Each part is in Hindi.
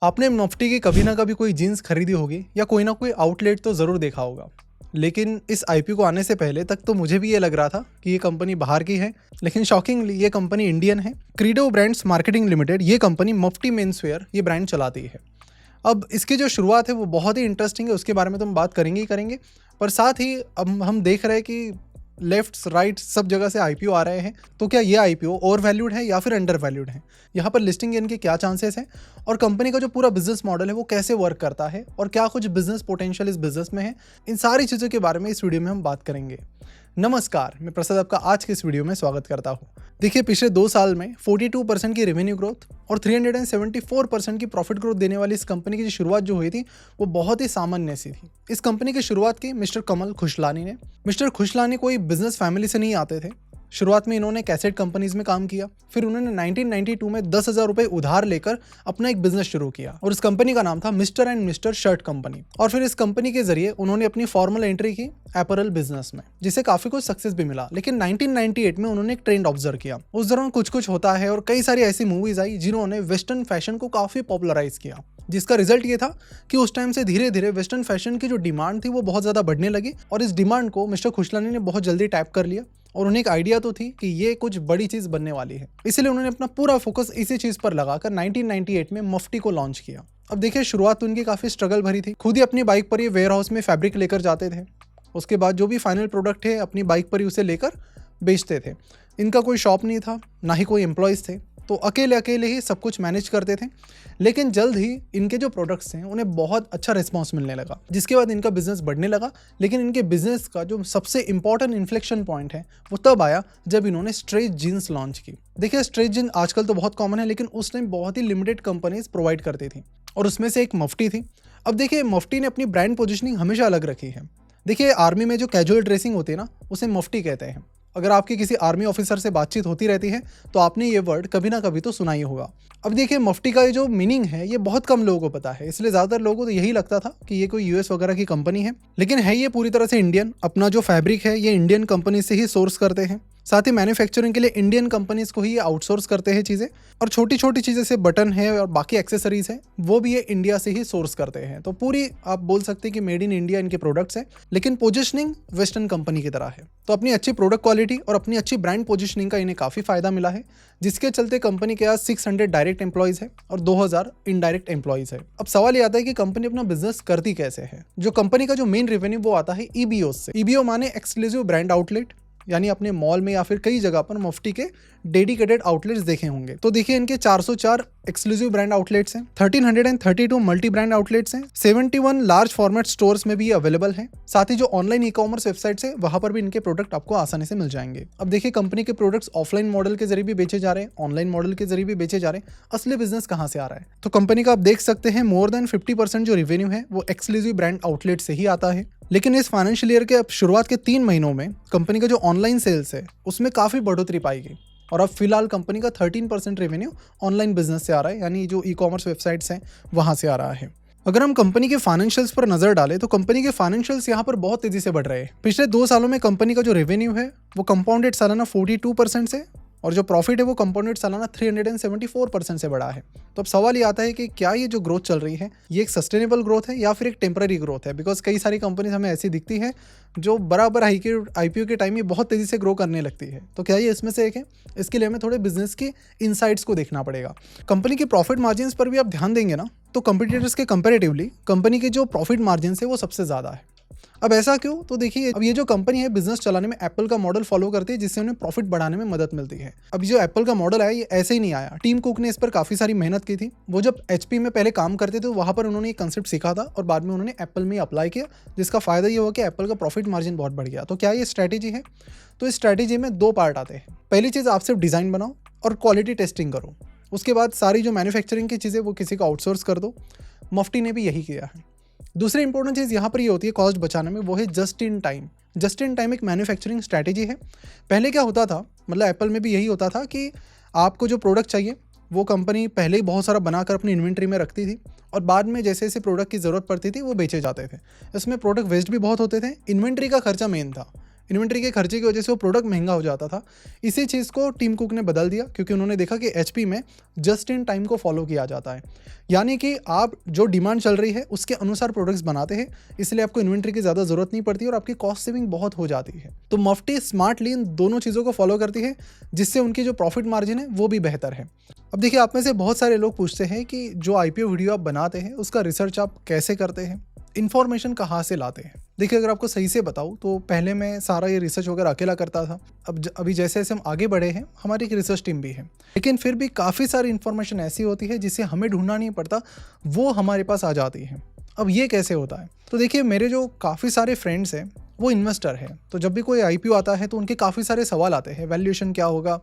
आपने मुफ्टी की कभी ना कभी कोई जीन्स खरीदी होगी या कोई ना कोई आउटलेट तो ज़रूर देखा होगा। लेकिन इस आईपीओ को आने से पहले तक तो मुझे भी ये लग रहा था कि ये कंपनी बाहर की है, लेकिन शॉकिंगली ये कंपनी इंडियन है। क्रीडो ब्रांड्स मार्केटिंग लिमिटेड ये कंपनी मुफ्टी मेंसवेयर ये ब्रांड चलाती है। अब इसकी जो शुरुआत है वो बहुत ही इंटरेस्टिंग है, उसके बारे में तो हम बात करेंगे ही करेंगे। पर साथ ही अब हम देख रहे हैं कि लेफ्ट राइट सब जगह से आईपीओ आ रहे हैं। तो क्या ये आईपीओ ओवर वैल्यूड है या फिर अंडर वैल्यूड है, यहाँ पर लिस्टिंग इनके क्या चांसेस हैं, और कंपनी का जो पूरा बिजनेस मॉडल है वो कैसे वर्क करता है, और क्या कुछ बिजनेस पोटेंशियल इस बिजनेस में है, इन सारी चीज़ों के बारे में इस वीडियो में हम बात करेंगे। नमस्कार, मैं प्रसाद आपका आज के इस वीडियो में स्वागत करता हूँ। देखिए, पिछले 2 साल में 42% की रेवेन्यू ग्रोथ और 374% की प्रॉफिट ग्रोथ देने वाली इस कंपनी की जो शुरुआत जो हुई थी वो बहुत ही सामान्य सी थी। इस कंपनी की शुरुआत की मिस्टर कमल खुशलानी ने। मिस्टर खुशलानी कोई बिजनेस फैमिली से नहीं आते थे। शुरुआत में इन्होंने कैसेट कंपनीज में काम किया, फिर उन्होंने 1992 में 10,000 रुपए उधार लेकर अपना एक बिजनेस शुरू किया और इस कंपनी का नाम था mister and mister shirt company. और फिर इस कंपनी के जरिए उन्होंने अपनी फॉर्मल एंट्री की एपरल बिजनेस में, जिसे काफी कुछ सक्सेस भी मिला। लेकिन 1998 में उन्होंने एक ट्रेंड ऑब्जर्व किया। उस दौरान कुछ कुछ होता है और कई सारी ऐसी मूवीज आई जिन्होंने वेस्टर्न फैशन को काफी पॉपुलराइज किया, जिसका रिजल्ट ये था कि उस टाइम से धीरे धीरे वेस्टर्न फैशन की जो डिमांड थी वो बहुत ज़्यादा बढ़ने लगी। और इस डिमांड को मिस्टर खुशलानी ने बहुत जल्दी टैप कर लिया और उन्हें एक आइडिया तो थी कि ये कुछ बड़ी चीज़ बनने वाली है, इसलिए उन्होंने अपना पूरा फोकस इसी चीज़ पर लगाकर 1998 में मुफ्टी को लॉन्च किया। अब देखिए, शुरुआत तो उनकी काफ़ी स्ट्रगल भरी थी। खुद ही अपनी बाइक पर ये वेयर हाउस में फैब्रिक लेकर जाते थे, उसके बाद जो भी फाइनल प्रोडक्ट है अपनी बाइक पर ही उसे लेकर बेचते थे। इनका कोई शॉप नहीं था, ना ही कोई एम्प्लॉयज़ थे, तो अकेले अकेले ही सब कुछ मैनेज करते थे। लेकिन जल्द ही इनके जो प्रोडक्ट्स हैं उन्हें बहुत अच्छा रिस्पॉन्स मिलने लगा, जिसके बाद इनका बिजनेस बढ़ने लगा। लेकिन इनके बिजनेस का जो सबसे इंपॉर्टेंट इन्फ्लेक्शन पॉइंट है वो तब आया जब इन्होंने स्ट्रेच जीन्स लॉन्च की। देखिए, स्ट्रेच जीन्स आजकल तो बहुत कॉमन है, लेकिन उस टाइम बहुत ही लिमिटेड कंपनीज प्रोवाइड करती थी और उसमें से एक मुफ्टी थी। अब देखिए, मुफ्टी ने अपनी ब्रांड पोजिशनिंग हमेशा अलग रखी है। देखिए, आर्मी में जो कैजुअल ड्रेसिंग होती है ना, उसे मुफ्टी कहते हैं। अगर आपकी किसी आर्मी ऑफिसर से बातचीत होती रहती है तो आपने ये वर्ड कभी ना कभी तो सुना ही होगा। अब देखिए, मुफ्टी का ये जो मीनिंग है ये बहुत कम लोगों को पता है, इसलिए ज़्यादातर लोगों को तो यही लगता था कि ये कोई यूएस वगैरह की कंपनी है, लेकिन है ये पूरी तरह से इंडियन। अपना जो फैब्रिक है ये इंडियन कंपनी से ही सोर्स करते हैं। साथ ही मैन्युफैक्चरिंग के लिए इंडियन कंपनीज को ही ये आउटसोर्स करते हैं चीज़ें, और छोटी छोटी चीज़ें से बटन है और बाकी एक्सेसरीज है वो भी ये इंडिया से ही सोर्स करते हैं। तो पूरी आप बोल सकते हैं कि मेड इन इंडिया इनके प्रोडक्ट्स हैं, लेकिन पोजिशनिंग वेस्टर्न कंपनी की तरह है। तो अपनी अच्छी प्रोडक्ट क्वालिटी और अपनी अच्छी ब्रांड पोजिशनिंग का इन्हें काफ़ी फायदा मिला है, जिसके चलते कंपनी के पास 600 डायरेक्ट एम्प्लॉयज़ है और 2000 इनडायरेक्ट एम्प्लॉयज़ है। अब सवाल ये आता है कि कंपनी अपना बिजनेस करती कैसे है। जो कंपनी का जो मेन रेवेन्यू वो आता है ईबीओ से। ईबीओ माने एक्सक्लूसिव ब्रांड आउटलेट, यानी अपने मॉल में या फिर कई जगह पर मुफ्टी के डेडिकेटेड आउटलेट्स देखे होंगे। तो देखिए, इनके 404 एक्सक्लूसिव ब्रांड आउटलेट्स हैं, 1332 मल्टी ब्रांड आउटलेट्स हैं, 71 लार्ज फॉर्मेट स्टोर्स में भी अवेलेबल हैं। साथ ही जो ऑनलाइन ई कॉमर्स वेबसाइट्स है वहां पर भी इनके प्रोडक्ट आपको आसानी से मिल जाएंगे। अब देखिए, कंपनी के प्रोडक्ट्स ऑफलाइन मॉडल के जरिए भी बेचे जा रहे हैं, ऑनलाइन मॉडल के जरिए भी बेचे जा रहे हैं। असली बिजनेस कहाँ से आ रहा है, तो कंपनी का आप देख सकते हैं मोर देन 50% जो रेवेन्यू है वो एक्सक्लूसिव ब्रांड आउटलेट से ही आता है। लेकिन इस फाइनेंशियल ईयर के अब शुरुआत के 3 महीनों में कंपनी का जो ऑनलाइन सेल्स है उसमें काफ़ी बढ़ोतरी पाई गई, और अब फिलहाल कंपनी का 13% रेवेन्यू ऑनलाइन बिजनेस से आ रहा है, यानी जो ई कॉमर्स वेबसाइट्स हैं वहाँ से आ रहा है। अगर हम कंपनी के फाइनेंशियल्स पर नजर डालें तो कंपनी के फाइनेंशियल्स यहाँ पर बहुत तेजी से बढ़ रहे हैं। पिछले 2 सालों में कंपनी का जो रेवेन्यू है वो कंपाउंडेड सालाना 42% से, और जो प्रॉफिट है वो कंपाउंडेड सालाना 374% से बढ़ा है। तो अब सवाल ये आता है कि क्या ये जो ग्रोथ चल रही है ये एक सस्टेनेबल ग्रोथ है या फिर एक टेम्पररी ग्रोथ है। बिकॉज कई सारी कंपनीज हमें ऐसी दिखती है जो बराबर आईपीओ के टाइम ये बहुत तेज़ी से ग्रो करने लगती है। तो क्या ये इसमें से एक है? इसके लिए हमें थोड़े बिजनेस के इनसाइट्स को देखना पड़ेगा। कंपनी के प्रॉफिट मार्जिन्स पर भी आप ध्यान देंगे ना, तो कंपटीटर्स के कंपेरेटिवली कंपनी के जो प्रॉफिट मार्जिन है वो सबसे ज़्यादा है। अब ऐसा क्यों? तो देखिए, अब ये जो कंपनी है बिजनेस चलाने में एप्पल का मॉडल फॉलो करती है, जिससे उन्हें प्रॉफिट बढ़ाने में मदद मिलती है। अब जो एप्पल का मॉडल आया ये ऐसे ही नहीं आया। टीम कुक ने इस पर काफ़ी सारी मेहनत की थी। वो जब एचपी में पहले काम करते थे वहाँ पर उन्होंने ये कंसेप्ट सीखा था और बाद में उन्होंने एप्पल में अप्लाई किया, जिसका फ़ायदा ये हुआ कि एप्पल का प्रॉफिट मार्जिन बहुत बढ़ गया। तो क्या ये स्ट्रैटेजी है? तो इस स्ट्रैटेजी में 2 पार्ट आते हैं। पहली चीज़, आप सिर्फ डिज़ाइन बनाओ और क्वालिटी टेस्टिंग करो। उसके बाद सारी जो मैन्युफैक्चरिंग की चीज़ें वो किसी को आउटसोर्स कर दो। मुफ्टी ने भी यही किया है। दूसरी इंपॉर्टेंट चीज़ यहाँ पर ये होती है कॉस्ट बचाने में, वो है just in time. Just in time एक मैन्युफैक्चरिंग स्ट्रैटेजी है। पहले क्या होता था, मतलब एप्पल में भी यही होता था कि आपको जो प्रोडक्ट चाहिए वो कंपनी पहले ही बहुत सारा बनाकर अपनी इन्वेंट्री में रखती थी, और बाद में जैसे जैसे प्रोडक्ट की ज़रूरत पड़ती थी वो बेचे जाते थे। इसमें प्रोडक्ट वेस्ट भी बहुत होते थे, इन्वेंट्री का खर्चा मेन था। इन्वेंट्री के खर्चे की वजह से वो प्रोडक्ट महंगा हो जाता था। इसी चीज़ को टिम कुक ने बदल दिया, क्योंकि उन्होंने देखा कि एचपी में जस्ट इन टाइम को फॉलो किया जाता है, यानी कि आप जो डिमांड चल रही है उसके अनुसार प्रोडक्ट्स बनाते हैं, इसलिए आपको इन्वेंट्री की ज़्यादा जरूरत नहीं पड़ती और आपकी कॉस्ट सेविंग बहुत हो जाती है। तो मफ्टी स्मार्टली इन दोनों चीज़ों को फॉलो करती है, जिससे उनकी जो प्रॉफिट मार्जिन है वो भी बेहतर है। अब देखिए, आप में से बहुत सारे लोग पूछते हैं कि जो आईपीओ वीडियो आप बनाते हैं उसका रिसर्च आप कैसे करते हैं, इन्फॉर्मेशन कहाँ से लाते हैं। देखिए, अगर आपको सही से बताऊँ तो पहले मैं सारा ये रिसर्च वगैरह अकेला करता था। अभी जैसे जैसे हम आगे बढ़े हैं, हमारी एक रिसर्च टीम भी है, लेकिन फिर भी काफ़ी सारी इन्फॉर्मेशन ऐसी होती है जिसे हमें ढूंढना नहीं पड़ता, वो हमारे पास आ जाती है। अब ये कैसे होता है? तो देखिए, मेरे जो काफ़ी सारे फ्रेंड्स हैं वो इन्वेस्टर हैं, तो जब भी कोई आईपीओ आता है तो उनके काफ़ी सारे सवाल आते हैं, वैल्यूएशन क्या होगा,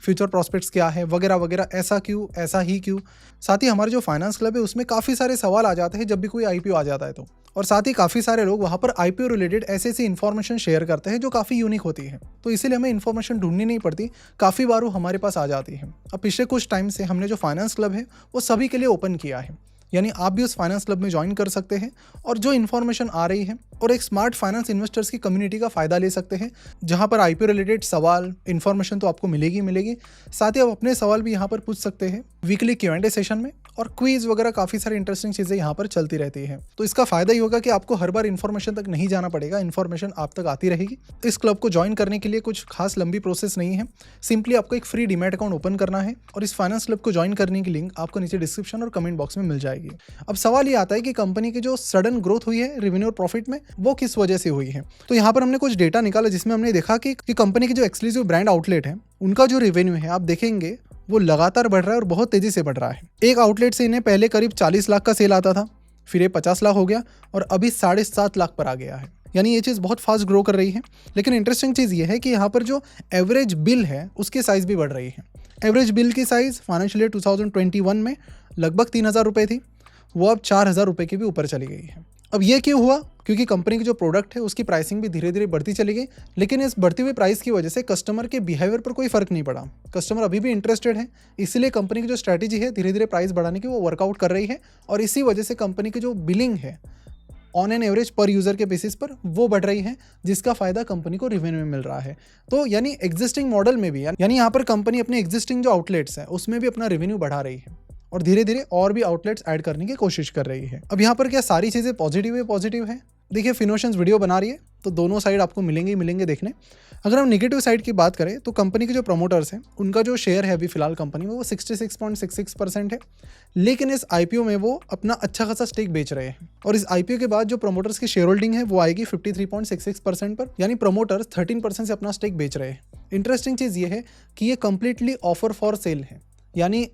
फ्यूचर प्रॉस्पेक्ट्स क्या है, वगैरह वगैरह, ऐसा क्यों, ऐसा ही क्यों। साथ ही हमारे जो फाइनेंस क्लब है उसमें काफ़ी सारे सवाल आ जाते हैं जब भी कोई आईपीओ आ जाता है तो। और साथ ही काफ़ी सारे लोग वहाँ पर आईपीओ रिलेटेड ऐसी ऐसी इन्फॉर्मेशन शेयर करते हैं जो काफ़ी यूनिक होती है, तो इसीलिए हमें इन्फॉर्मेशन ढूंढनी नहीं पड़ती, काफ़ी बार वो हमारे पास आ जाती है। अब पिछले कुछ टाइम से हमने जो फाइनेंस क्लब है वो सभी के लिए ओपन किया है, यानी आप भी उस फाइनेंस क्लब में ज्वाइन कर सकते हैं और जो इन्फॉर्मेशन आ रही है और एक स्मार्ट फाइनेंस इन्वेस्टर्स की कम्युनिटी का फ़ायदा ले सकते हैं, जहां पर आईपीओ रिलेटेड सवाल, इन्फॉर्मेशन तो आपको मिलेगी। साथ ही आप अपने सवाल भी यहां पर पूछ सकते हैं वीकली Q&A सेशन में, और क्विज वगैरह काफ़ी सारी इंटरेस्टिंग चीज़ें यहाँ पर चलती रहती है। तो इसका फ़ायदा ही होगा कि आपको हर बार इन्फॉर्मेशन तक नहीं जाना पड़ेगा, इन्फॉर्मेशन आप तक आती रहेगी। इस क्लब को ज्वाइन करने के लिए कुछ खास लंबी प्रोसेस नहीं है, सिंपली आपको एक फ्री डीमैट अकाउंट ओपन करना है और इस फाइनेंस क्लब को ज्वाइन करने की लिंक आपको नीचे डिस्क्रिप्शन और कमेंट बॉक्स में मिल जाएगी। अब सवाल ये आता है कि कंपनी की जो सडन ग्रोथ हुई है रेवेन्यू और प्रॉफिट में, वो किस वजह से हुई है। तो यहाँ पर हमने कुछ डेटा निकाला जिसमें हमने देखा कि कंपनी की जो एक्सक्लूसिव ब्रांड आउटलेट है उनका जो रेवेन्यू है, आप देखेंगे वो लगातार बढ़ रहा है और बहुत तेजी से बढ़ रहा है। एक आउटलेट से इन्हें पहले करीब 40 लाख का सेल आता था, फिर ये 50 लाख हो गया और अभी 7.5 लाख पर आ गया है, यानी ये चीज़ बहुत फास्ट ग्रो कर रही है। लेकिन इंटरेस्टिंग चीज़ ये है कि यहाँ पर जो एवरेज बिल है उसकी साइज़ भी बढ़ रही है। एवरेज बिल की साइज़ फाइनेंशियल ईयर 2021 में लगभग 3,000 रुपये थी, वो अब 4,000 रुपये के भी ऊपर चली गई है। अब ये क्यों हुआ? क्योंकि कंपनी की जो प्रोडक्ट है उसकी प्राइसिंग भी धीरे धीरे बढ़ती चली गई, लेकिन इस बढ़ती हुई प्राइस की वजह से कस्टमर के बिहेवियर पर कोई फर्क नहीं पड़ा। कस्टमर अभी भी इंटरेस्टेड है, इसलिए कंपनी की जो स्ट्रैटेजी है धीरे धीरे प्राइस बढ़ाने की वो वर्कआउट कर रही है, और इसी वजह से कंपनी की जो बिलिंग है ऑन एन एवरेज पर यूज़र के बेसिस पर वो बढ़ रही है, जिसका फायदा कंपनी को रेवेन्यू में मिल रहा है। तो यानी एग्जिस्टिंग मॉडल में भी, यानी यहाँ पर कंपनी अपने एग्जिस्टिंग जो आउटलेट्स है उसमें भी अपना रेवेन्यू बढ़ा रही है और धीरे धीरे और भी आउटलेट्स ऐड करने की कोशिश कर रही है। अब यहाँ पर क्या सारी चीज़ें पॉजिटिव है? देखिए, फिनोशंस वीडियो बना रही है तो दोनों साइड आपको मिलेंगे देखने। अगर हम नेगेटिव साइड की बात करें तो कंपनी के जो प्रमोटर्स हैं उनका जो शेयर है अभी फिलहाल कंपनी में वो 66.66% है, लेकिन इस आईपीओ में वो अपना अच्छा खासा स्टेक बेच रहे हैं, और इस आईपीओ के बाद जो प्रमोटर्स की शेयर होल्डिंग है वो आएगी 53.66% पर, यानी प्रमोटर्स 13% से अपना स्टेक बेच रहे हैं। इंटरेस्टिंग चीज़ ये है कि ये कंप्लीटली ऑफर फॉर सेल है, यानी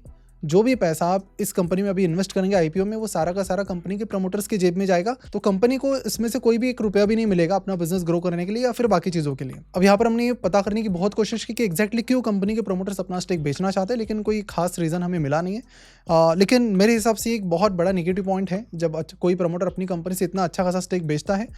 जो भी पैसा आप इस कंपनी में अभी इन्वेस्ट करेंगे आईपीओ में, वो सारा का सारा कंपनी के प्रमोटर्स की जेब में जाएगा, तो कंपनी को इसमें से कोई भी 1 रुपया भी नहीं मिलेगा अपना बिजनेस ग्रो करने के लिए या फिर बाकी चीज़ों के लिए। अब यहाँ पर हमने ये पता करने की बहुत कोशिश की कि एग्जैक्टली क्यों कंपनी के प्रमोटर्स अपना स्टेक बेचना चाहते हैं, लेकिन कोई खास रीज़न हमें मिला नहीं है। लेकिन मेरे हिसाब से एक बहुत बड़ा नेगेटिव पॉइंट है, जब कोई प्रमोटर अपनी कंपनी से इतना अच्छा खासा स्टेक बेचता है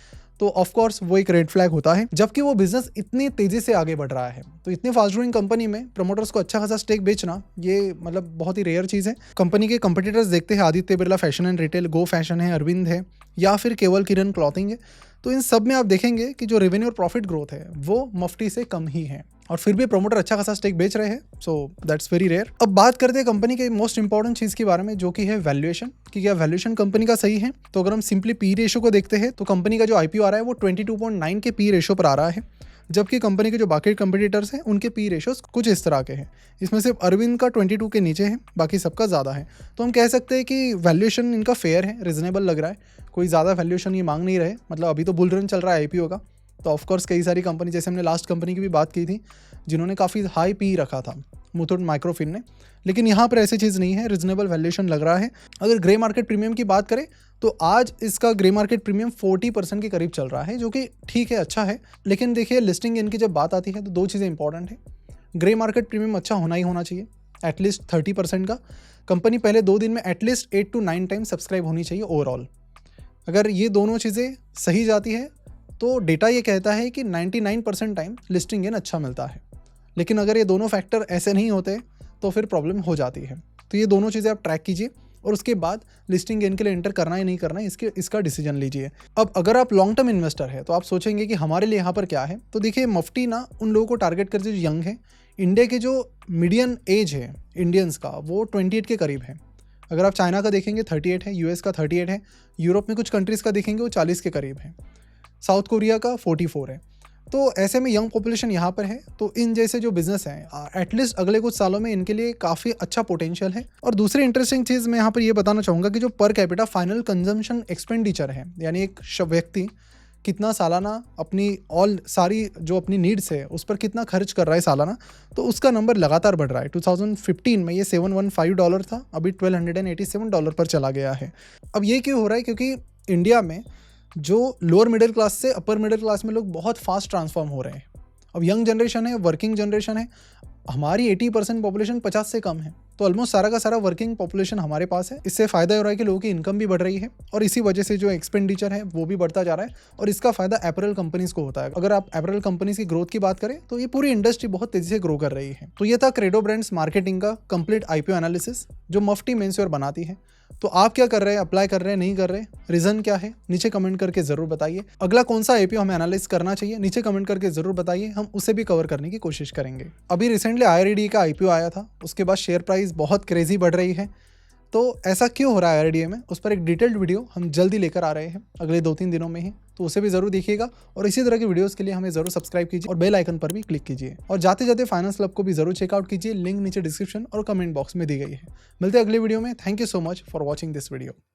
तो ऑफकोर्स वो एक रेड फ्लैग होता है, जबकि वो बिजनेस इतनी तेजी से आगे बढ़ रहा है। तो इतनी फास्ट ग्रोइंग कंपनी में प्रमोटर्स को अच्छा खासा स्टेक बेचना, ये मतलब बहुत ही रेयर चीज़ है। कंपनी के कंपटीटर्स देखते हैं, Aditya Birla fashion and retail, go fashion है, अरविंद है, या फिर केवल किरण क्लॉथिंग है। तो इन सब में आप देखेंगे कि जो रेवेन्यू और प्रॉफिट ग्रोथ है वो मफ्टी से कम ही है, और फिर भी प्रमोटर अच्छा खासा स्टेक बेच रहे हैं, सो दैट्स वेरी रेयर। अब बात करते हैं कंपनी के मोस्ट इंपॉर्टेंट चीज़ के बारे में, जो कि है वैल्यूएशन, कि क्या वैल्यूएशन कंपनी का सही है। तो अगर हम सिंपली पी रेशो को देखते हैं तो कंपनी का जो आईपीओ आ रहा है वो 22.9 के पी रेशो पर आ रहा है, जबकि कंपनी के जो बाकी कंपटीटर्स हैं उनके पी रेशोस कुछ इस तरह के हैं। इसमें सिर्फ अरविंद का 22 के नीचे है, बाकी सबका ज़्यादा है। तो हम कह सकते हैं कि वैल्यूएशन इनका फेयर है, रिजनेबल लग रहा है, कोई ज़्यादा वैल्यूएशन ये मांग नहीं रहे। मतलब अभी तो बुल रन चल रहा है आईपीओ का, तो ऑफकोर्स कई सारी कंपनी, जैसे हमने लास्ट कंपनी की भी बात की थी जिन्होंने काफ़ी हाई पी रखा था, मुथूट माइक्रोफिन ने, लेकिन यहाँ पर ऐसी चीज़ नहीं है, रिजनेबल वैल्यूएशन लग रहा है। अगर ग्रे मार्केट प्रीमियम की बात करें तो आज इसका ग्रे मार्केट प्रीमियम 40% के करीब चल रहा है, जो कि ठीक है, अच्छा है। लेकिन देखिए, लिस्टिंग इनकी जब बात आती है तो 2 चीज़ें इंपॉर्टेंट है। ग्रे मार्केट प्रीमियम अच्छा होना ही होना चाहिए, एटलीस्ट 30% का। कंपनी पहले 2 दिन में एटलीस्ट 8 to 9 टाइम सब्सक्राइब होनी चाहिए ओवरऑल। अगर ये दोनों चीज़ें सही जाती है तो डेटा ये कहता है कि 99% टाइम लिस्टिंग गेन अच्छा मिलता है। लेकिन अगर ये दोनों फैक्टर ऐसे नहीं होते तो फिर प्रॉब्लम हो जाती है। तो ये दोनों चीज़ें आप ट्रैक कीजिए और उसके बाद लिस्टिंग गेन के लिए एंटर करना है नहीं करना है इसका डिसीजन लीजिए। अब अगर आप लॉन्ग टर्म इन्वेस्टर है तो आप सोचेंगे कि हमारे लिए यहाँ पर क्या है, तो देखिए मफ्टी ना उन लोगों को टारगेट करते जो यंग है। इंडिया के जो मीडियन एज है इंडियंस का वो 28 के करीब है। अगर आप चाइना का देखेंगे 38 है, यूएस का 38 है, यूरोप में कुछ कंट्रीज़ का देखेंगे वो 40 के करीब है, साउथ कोरिया का 44 है। तो ऐसे में यंग पॉपुलेशन यहाँ पर है, तो इन जैसे जो बिजनेस हैं एटलीस्ट अगले कुछ सालों में इनके लिए काफ़ी अच्छा पोटेंशियल है। और दूसरी इंटरेस्टिंग चीज़ मैं यहाँ पर ये बताना चाहूँगा कि जो per capita final consumption expenditure है, यानी एक व्यक्ति कितना सालाना अपनी सारी जो अपनी नीड्स है उस पर कितना खर्च कर रहा है सालाना, तो उसका नंबर लगातार बढ़ रहा है। 2015 में ये $715 था, अभी $1287 पर चला गया है। अब ये क्यों हो रहा है? क्योंकि इंडिया में जो लोअर मिडिल क्लास से अपर मिडिल क्लास में लोग बहुत फास्ट ट्रांसफॉर्म हो रहे हैं। अब यंग जनरेशन है, वर्किंग जनरेशन है, हमारी 80% पॉपुलेशन 50 से कम है, तो ऑलमोस्ट सारा का सारा वर्किंग पॉपुलेशन हमारे पास है। इससे फ़ायदा हो रहा है कि लोगों की इनकम भी बढ़ रही है और इसी वजह से जो एक्सपेंडिचर है वो भी बढ़ता जा रहा है और इसका फ़ायदा अपैरल कंपनीज को होता है। अगर आप अपैरल कंपनीज की ग्रोथ की बात करें तो ये पूरी इंडस्ट्री बहुत तेज़ी से ग्रो कर रही है। तो ये था क्रेडो ब्रांड्स मार्केटिंग का कंप्लीट IPO एनालिसिस जो मफ्टी मेंश्योर बनाती है। तो आप क्या कर रहे हैं, अप्लाई कर रहे हैं, नहीं कर रहे, रीज़न क्या है, नीचे कमेंट करके ज़रूर बताइए। अगला कौन सा IPO हमें एनालाइज करना चाहिए नीचे कमेंट करके ज़रूर बताइए, हम उसे भी कवर करने की कोशिश करेंगे। अभी रिसेंटली IRDA का IPO आया था, उसके बाद शेयर प्राइस बहुत क्रेजी बढ़ रही है। तो ऐसा क्यों हो रहा है IRDA में, उस पर एक डिटेल्ड वीडियो हम जल्दी लेकर आ रहे हैं अगले 2-3 दिनों में ही, तो उसे भी ज़रूर देखिएगा। और इसी तरह की वीडियोस के लिए हमें ज़रूर सब्सक्राइब कीजिए और बेल आइकन पर भी क्लिक कीजिए। और जाते जाते फाइनेंस क्लब को भी ज़रूर चेकआउट कीजिए, लिंक नीचे डिस्क्रिप्शन और कमेंट बॉक्स में दी गई है। मिलते हैं अगले वीडियो में। Thank you so much for watching this video.